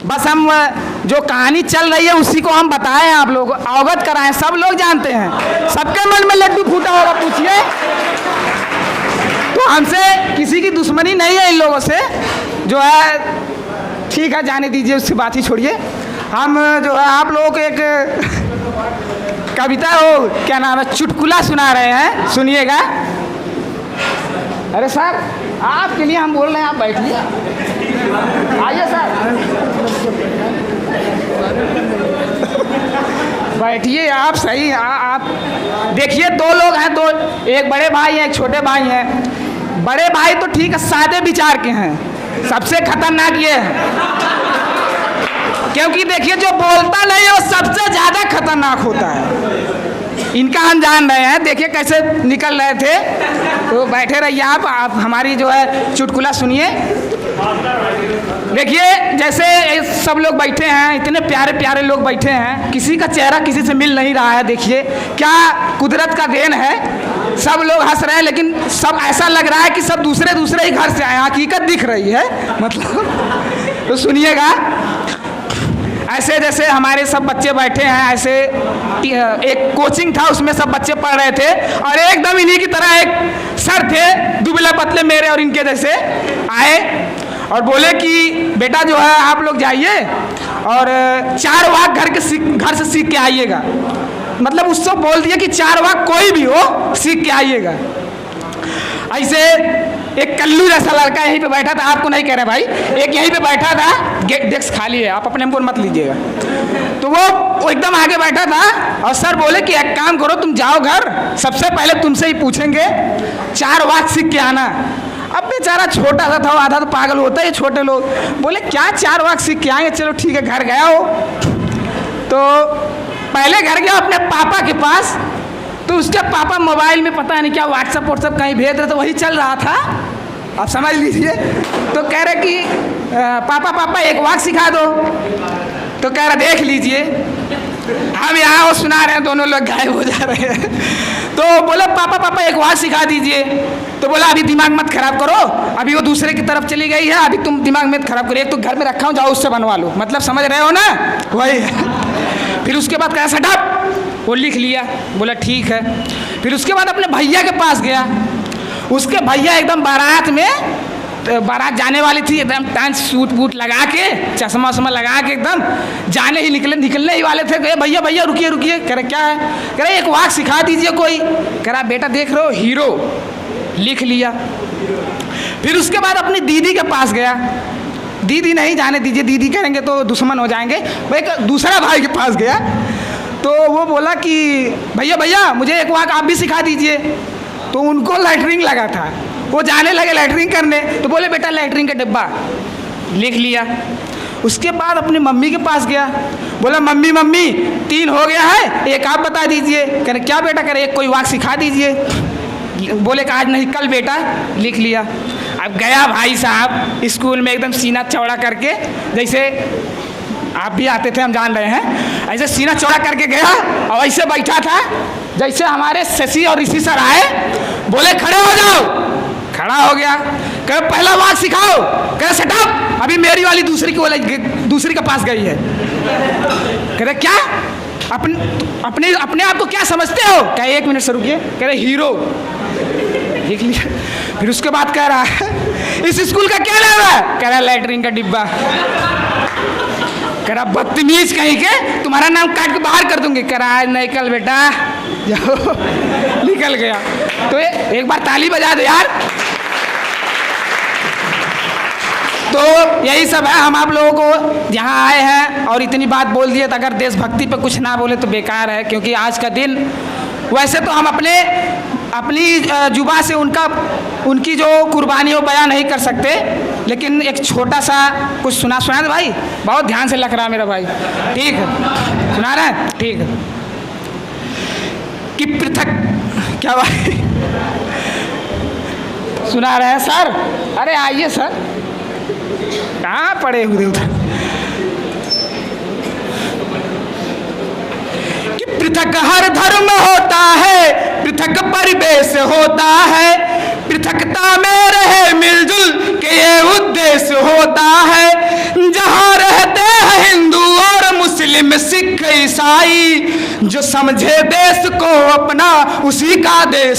बस हम जो कहानी चल रही है उसी को हम बताएं, आप लोग अवगत कराएं। सब लोग जानते हैं, सबके मन में लड्डू फूटा होगा, पूछिए। तो हमसे किसी की दुश्मनी नहीं है इन लोगों से, जो है ठीक है, जाने दीजिए, उसकी बात ही छोड़िए। हम जो है आप लोगों को एक कविता हो, क्या नाम है, चुटकुला सुना रहे हैं, सुनिएगा। अरे सर, आपके लिए हम बोल रहे हैं, आप बैठिए, आइए सर, बैठिए आप। सही आप देखिए, दो लोग हैं, दो, एक बड़े भाई हैं, एक छोटे भाई हैं। बड़े भाई तो ठीक है, सादे विचार के हैं, सबसे खतरनाक ये है, क्योंकि देखिए जो बोलता नहीं है वो सबसे ज़्यादा खतरनाक होता है। इनका हम जान रहे हैं, देखिए कैसे निकल रहे थे। तो बैठे रहिए आप हमारी जो है चुटकुला सुनिए। देखिए जैसे सब लोग बैठे हैं, इतने प्यारे प्यारे लोग बैठे हैं, किसी का चेहरा किसी से मिल नहीं रहा है। देखिए क्या कुदरत का देन है, सब लोग हंस रहे हैं, लेकिन सब ऐसा लग रहा है कि सब दूसरे ही घर से आए, हकीकत दिख रही है मतलब। तो सुनिएगा, ऐसे जैसे हमारे सब बच्चे बैठे हैं, ऐसे एक कोचिंग था, उसमें सब बच्चे पढ़ रहे थे, और एकदम इन्हीं की तरह एक सर थे, दुबले पतले मेरे और इनके जैसे, आए और बोले कि बेटा जो है आप लोग जाइए और 4 वाक्य घर से सीख के आइएगा। मतलब उससे बोल दिया कि 4 वाक्य कोई भी हो सीख के आइएगा। ऐसे एक कल्लू जैसा लड़का यहीं पे बैठा था, आपको नहीं कह रहे भाई, एक यहीं पे बैठा था, डेस्क खाली है, आप अपने हमको मत लीजिएगा। तो वो एकदम आगे बैठा था और सर बोले कि एक काम करो, तुम जाओ घर, सबसे पहले तुमसे ही पूछेंगे, 4 वाक्य सीख के आना। अब बेचारा छोटा सा था, आधा तो पागल होता है छोटे लोग, बोले क्या 4 वाक्य सीख के आएंगे, चलो ठीक है। घर गया हो तो पहले घर गया अपने पापा के पास, तो उसके पापा मोबाइल में पता नहीं क्या व्हाट्सअप कहीं भेज रहे, तो वही चल रहा था, आप समझ लीजिए। तो कह रहे कि पापा एक वाक्य सिखा दो। तो कह रहे देख लीजिए, हम यहाँ वो सुना रहे हैं, दोनों लोग गायब हो जा रहे हैं। तो बोला पापा एक वाक्य सिखा दीजिए। तो बोला अभी दिमाग मत खराब करो, अभी वो दूसरे की तरफ चली गई है, अभी तुम दिमाग मत खराब करो, एक तो घर में रखा हूँ, जाओ उससे बनवा लो, मतलब समझ रहे हो ना, वही। फिर उसके बाद कहा सटअप, वो लिख लिया, बोला ठीक है। फिर उसके बाद अपने भैया के पास गया, उसके भैया एकदम बारात जाने वाली थी, एकदम टांच सूट बूट लगा के, चश्मा वश्मा लगा के, एकदम जाने ही निकलने ही वाले थे। कहे भैया रुकिए। कह रहे क्या है? कह रहे एक वाक्य सिखा दीजिए कोई। कह रहा बेटा देख रहे हो, हीरो, लिख लिया। फिर उसके बाद अपनी दीदी के पास गया, दीदी नहीं जाने दीजिए, दीदी कहेंगे तो दुश्मन हो जाएंगे। भाई दूसरा भाई के पास गया, तो वो बोला कि भैया मुझे एक वाक्य आप भी सिखा दीजिए। तो उनको लैटरिन लगा था, वो जाने लगे लैटरिन करने, तो बोले बेटा लैटरिन का डिब्बा, लिख लिया। उसके बाद अपनी मम्मी के पास गया, बोला मम्मी 3 हो गया है, एक आप बता दीजिए। कह रहे क्या बेटा? कह रहे एक कोई वाक्य सिखा दीजिए। बोले कि आज नहीं कल बेटा, लिख लिया। अब गया भाई साहब स्कूल में एकदम सीना चौड़ा करके, जैसे आप भी आते थे हम जान रहे हैं, ऐसे सीना चौड़ा करके गया और ऐसे बैठा था जैसे हमारे शशि और ऋषि सर आए, बोले खड़े हो जाओ, खड़ा हो गया। कह पहला वाक्य सिखाओ। कह सटअप, अभी मेरी वाली दूसरी के पास गई है। कह रहे क्या? अपने आप को क्या समझते हो? क्या 1 मिनट से रुकिए। कह रहे हीरो, लिख लिया। फिर उसके बाद कह रहा है इस स्कूल का क्या नाम है? कह रहा लैटरिन का डिब्बा। कह रहा बदतमीज कहीं के, तुम्हारा नाम काट के बाहर कर दूंगी। कह रहा नहीं कल बेटा, जाओ। निकल गया। तो एक बार ताली बजा दो यार। तो यही सब है, हम आप लोगों को यहाँ आए हैं और इतनी बात बोल दिए, तो अगर देशभक्ति पे कुछ ना बोले तो बेकार है, क्योंकि आज का दिन, वैसे तो हम अपनी जुबान से उनकी जो कुर्बानी वो बयान नहीं कर सकते, लेकिन एक छोटा सा कुछ सुना दे भाई, बहुत ध्यान से लग रहा है मेरा भाई, ठीक है? सुना रहे हैं? ठीक है। कि पृथक, क्या भाई सुना रहे हैं सर? अरे आइए सर, कहाँ पड़े हुए उधर। कि पृथक हर धर्म होता है, पृथक परिवेश होता है, पृथकता में रहे मिलजुल के ये उद्देश्य होता है। जहाँ रहते मुस्लिम सिख ईसाई, जो समझे देश को अपना उसी का देश